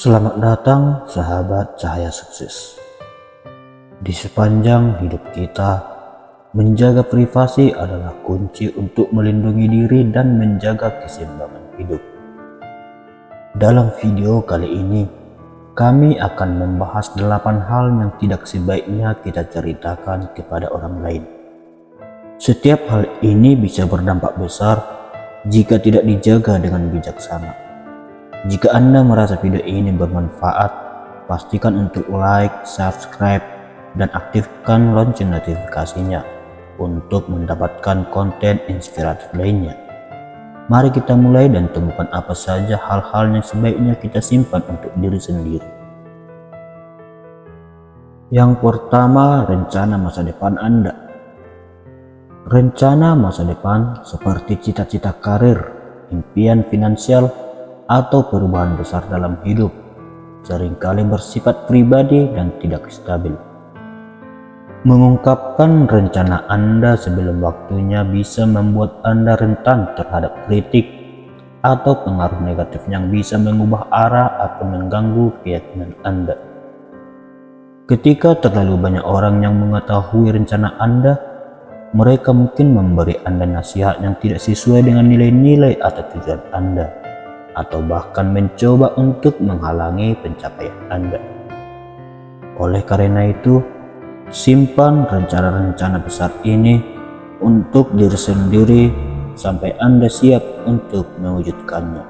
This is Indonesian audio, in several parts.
Selamat datang sahabat cahaya sukses. Di sepanjang hidup kita, menjaga privasi adalah kunci untuk melindungi diri dan menjaga keseimbangan hidup. Dalam video kali ini, kami akan membahas 8 hal yang tidak sebaiknya kita ceritakan kepada orang lain. Setiap hal ini bisa berdampak besar jika tidak dijaga dengan bijaksana. Jika Anda merasa video ini bermanfaat, pastikan untuk like, subscribe, dan aktifkan lonceng notifikasinya untuk mendapatkan konten inspiratif lainnya. Mari kita mulai dan temukan apa saja hal-hal yang sebaiknya kita simpan untuk diri sendiri. Yang pertama, rencana masa depan Anda. Rencana masa depan seperti cita-cita karir, impian finansial, atau perubahan besar dalam hidup seringkali bersifat pribadi dan tidak stabil. Mengungkapkan rencana Anda sebelum waktunya bisa membuat Anda rentan terhadap kritik atau pengaruh negatif yang bisa mengubah arah atau mengganggu keyakinan Anda. Ketika terlalu banyak orang yang mengetahui rencana Anda, mereka mungkin memberi Anda nasihat yang tidak sesuai dengan nilai-nilai atau tujuan Anda, atau bahkan mencoba untuk menghalangi pencapaian Anda. Oleh karena itu, simpan rencana-rencana besar ini untuk diri sendiri sampai Anda siap untuk mewujudkannya.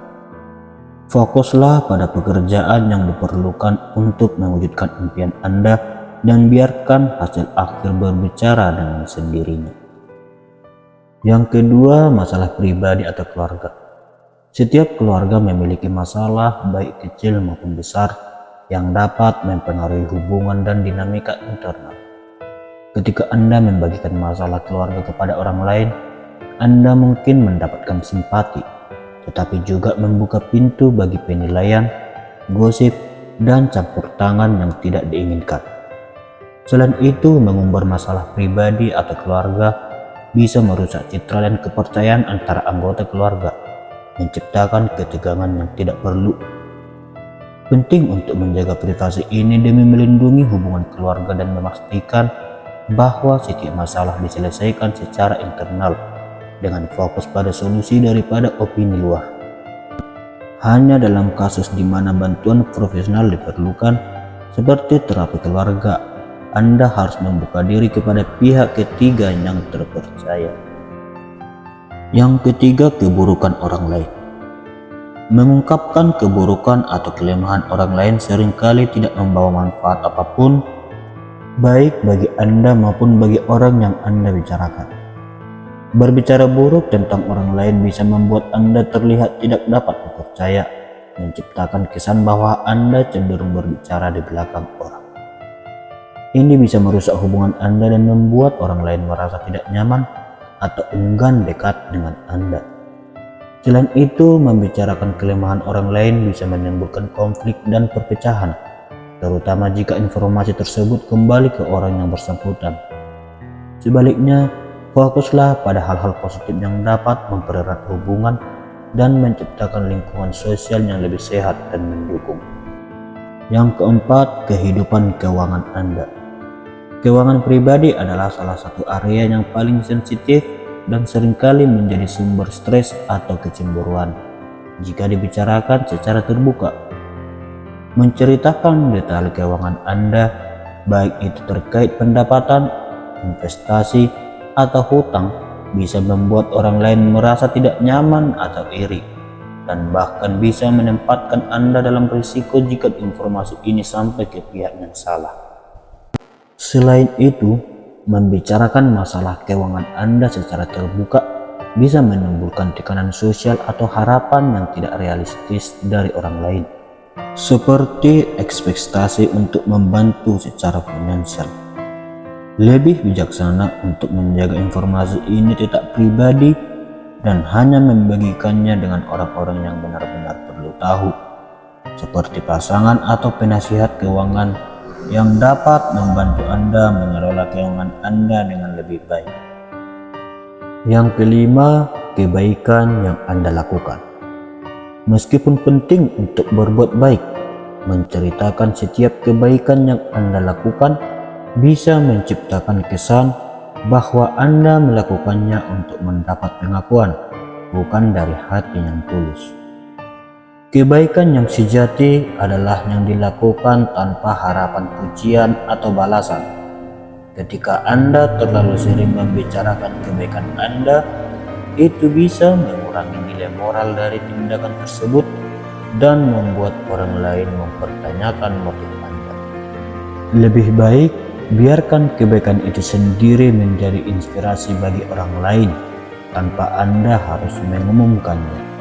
Fokuslah pada pekerjaan yang diperlukan untuk mewujudkan impian Anda dan biarkan hasil akhir berbicara dengan sendirinya. Yang kedua, masalah pribadi atau keluarga. Setiap keluarga memiliki masalah baik kecil maupun besar yang dapat mempengaruhi hubungan dan dinamika internal. Ketika Anda membagikan masalah keluarga kepada orang lain, Anda mungkin mendapatkan simpati, tetapi juga membuka pintu bagi penilaian, gosip, dan campur tangan yang tidak diinginkan. Selain itu, mengumbar masalah pribadi atau keluarga bisa merusak citra dan kepercayaan antara anggota keluarga, menciptakan ketegangan yang tidak perlu. Penting untuk menjaga privasi ini demi melindungi hubungan keluarga dan memastikan bahwa setiap masalah diselesaikan secara internal dengan fokus pada solusi daripada opini luar. Hanya dalam kasus di mana bantuan profesional diperlukan, seperti terapi keluarga, Anda harus membuka diri kepada pihak ketiga yang terpercaya. Yang ketiga, keburukan orang lain. Mengungkapkan keburukan atau kelemahan orang lain seringkali tidak membawa manfaat apapun, baik bagi Anda maupun bagi orang yang Anda bicarakan. Berbicara buruk tentang orang lain bisa membuat Anda terlihat tidak dapat dipercaya, menciptakan kesan bahwa Anda cenderung berbicara di belakang orang. Ini bisa merusak hubungan Anda dan membuat orang lain merasa tidak nyaman atau enggan dekat dengan Anda. Selain itu, membicarakan kelemahan orang lain bisa menimbulkan konflik dan perpecahan, terutama jika informasi tersebut kembali ke orang yang bersangkutan. Sebaliknya, fokuslah pada hal-hal positif yang dapat mempererat hubungan dan menciptakan lingkungan sosial yang lebih sehat dan mendukung. Yang keempat, kehidupan keuangan Anda. Keuangan pribadi adalah salah satu area yang paling sensitif dan seringkali menjadi sumber stres atau kecemburuan jika dibicarakan secara terbuka. Menceritakan detail keuangan Anda, baik itu terkait pendapatan, investasi, atau hutang, bisa membuat orang lain merasa tidak nyaman atau iri, dan bahkan bisa menempatkan Anda dalam risiko jika informasi ini sampai ke pihak yang salah. Selain itu, membicarakan masalah keuangan Anda secara terbuka bisa menimbulkan tekanan sosial atau harapan yang tidak realistis dari orang lain, seperti ekspektasi untuk membantu secara finansial. Lebih bijaksana untuk menjaga informasi ini tetap pribadi dan hanya membagikannya dengan orang-orang yang benar-benar perlu tahu. seperti pasangan atau penasihat keuangan yang dapat membantu Anda mengelola keuangan Anda dengan lebih baik. Yang kelima, kebaikan yang Anda lakukan. Meskipun penting untuk berbuat baik, menceritakan setiap kebaikan yang Anda lakukan bisa menciptakan kesan bahwa Anda melakukannya untuk mendapat pengakuan, bukan dari hati yang tulus. Kebaikan yang sejati adalah yang dilakukan tanpa harapan pujian atau balasan. Ketika Anda terlalu sering membicarakan kebaikan Anda, itu bisa mengurangi nilai moral dari tindakan tersebut dan membuat orang lain mempertanyakan motif Anda. Lebih baik, biarkan kebaikan itu sendiri menjadi inspirasi bagi orang lain tanpa Anda harus mengumumkannya.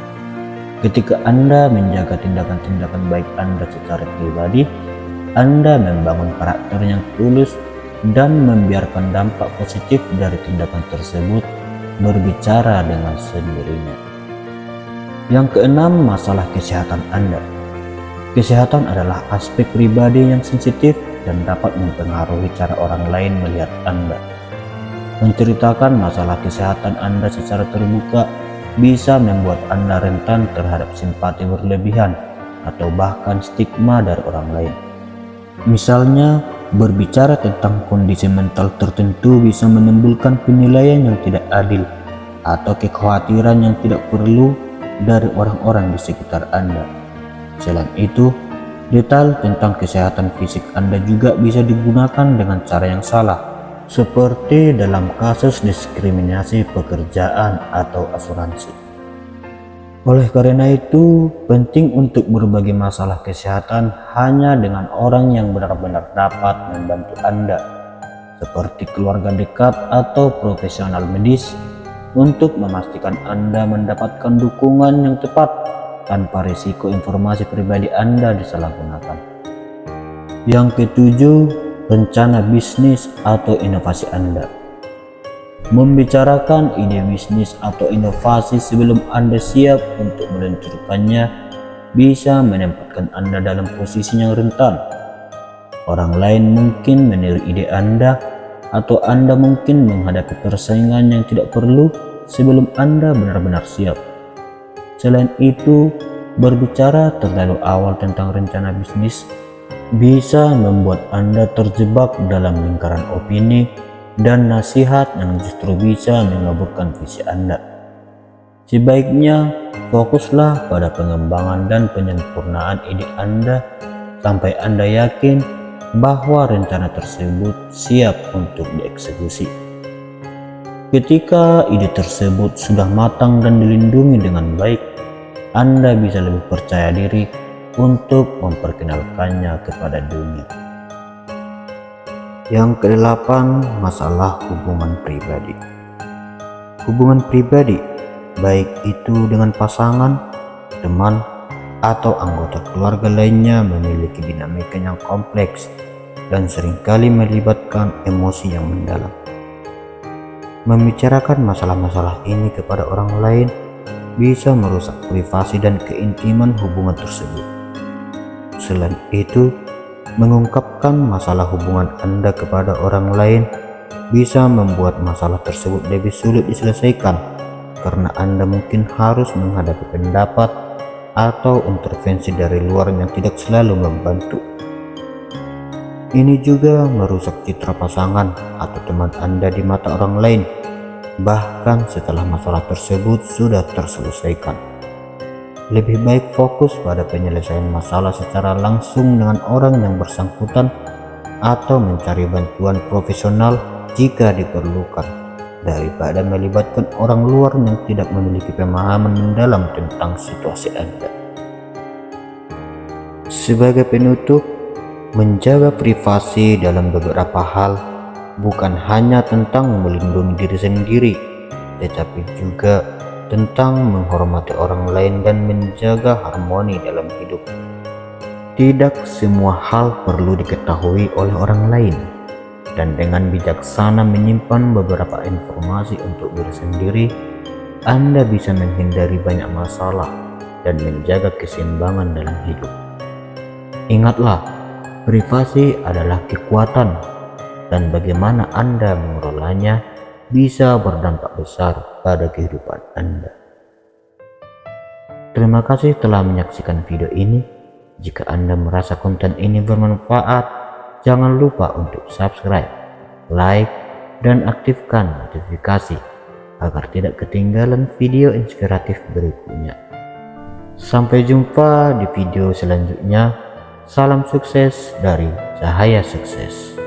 Ketika Anda menjaga tindakan-tindakan baik Anda secara pribadi, Anda membangun karakter yang tulus dan membiarkan dampak positif dari tindakan tersebut berbicara dengan sendirinya. Yang keenam, masalah kesehatan Anda. Kesehatan adalah aspek pribadi yang sensitif dan dapat mempengaruhi cara orang lain melihat Anda. Menceritakan masalah kesehatan Anda secara terbuka bisa membuat Anda rentan terhadap simpati berlebihan atau bahkan stigma dari orang lain. Misalnya, berbicara tentang kondisi mental tertentu bisa menimbulkan penilaian yang tidak adil atau kekhawatiran yang tidak perlu dari orang-orang di sekitar Anda. Selain itu, detail tentang kesehatan fisik Anda juga bisa digunakan dengan cara yang salah, seperti dalam kasus diskriminasi pekerjaan atau asuransi. Oleh karena itu, penting untuk berbagi masalah kesehatan hanya dengan orang yang benar-benar dapat membantu Anda, seperti keluarga dekat atau profesional medis, untuk memastikan Anda mendapatkan dukungan yang tepat tanpa risiko informasi pribadi Anda disalahgunakan. Yang ketujuh, rencana bisnis atau inovasi Anda. Membicarakan ide bisnis atau inovasi sebelum Anda siap untuk meluncurkannya bisa menempatkan Anda dalam posisi yang rentan. Orang lain mungkin meniru ide Anda, atau Anda mungkin menghadapi persaingan yang tidak perlu sebelum Anda benar-benar siap. Selain itu, berbicara terlalu awal tentang rencana bisnis bisa membuat Anda terjebak dalam lingkaran opini dan nasihat yang justru bisa mengaburkan visi Anda. Sebaiknya fokuslah pada pengembangan dan penyempurnaan ide Anda sampai Anda yakin bahwa rencana tersebut siap untuk dieksekusi. Ketika ide tersebut sudah matang dan dilindungi dengan baik, Anda bisa lebih percaya diri untuk memperkenalkannya kepada dunia. Yang kedelapan, masalah hubungan pribadi. Hubungan pribadi, baik itu dengan pasangan, teman, atau anggota keluarga lainnya, memiliki dinamika yang kompleks dan seringkali melibatkan emosi yang mendalam. Membicarakan masalah-masalah ini kepada orang lain bisa merusak privasi dan keintiman hubungan tersebut. Selain itu, mengungkapkan masalah hubungan Anda kepada orang lain bisa membuat masalah tersebut lebih sulit diselesaikan karena Anda mungkin harus menghadapi pendapat atau intervensi dari luar yang tidak selalu membantu. Ini juga merusak citra pasangan atau teman Anda di mata orang lain, bahkan setelah masalah tersebut sudah terselesaikan. Lebih baik fokus pada penyelesaian masalah secara langsung dengan orang yang bersangkutan atau mencari bantuan profesional jika diperlukan, daripada melibatkan orang luar yang tidak memiliki pemahaman mendalam tentang situasi Anda. Sebagai penutup, menjaga privasi dalam beberapa hal bukan hanya tentang melindungi diri sendiri, tetapi juga tentang menghormati orang lain dan menjaga harmoni dalam hidup. Tidak semua hal perlu diketahui oleh orang lain, dan dengan bijaksana menyimpan beberapa informasi untuk diri sendiri, Anda bisa menghindari banyak masalah dan menjaga keseimbangan dalam hidup. Ingatlah, privasi adalah kekuatan dan bagaimana Anda mengelolanya bisa berdampak besar pada kehidupan Anda. Terima kasih telah menyaksikan video ini. Jika Anda merasa konten ini bermanfaat, jangan lupa untuk subscribe, like, dan aktifkan notifikasi agar tidak ketinggalan video inspiratif berikutnya. Sampai jumpa di video selanjutnya. Salam sukses dari Cahaya Sukses.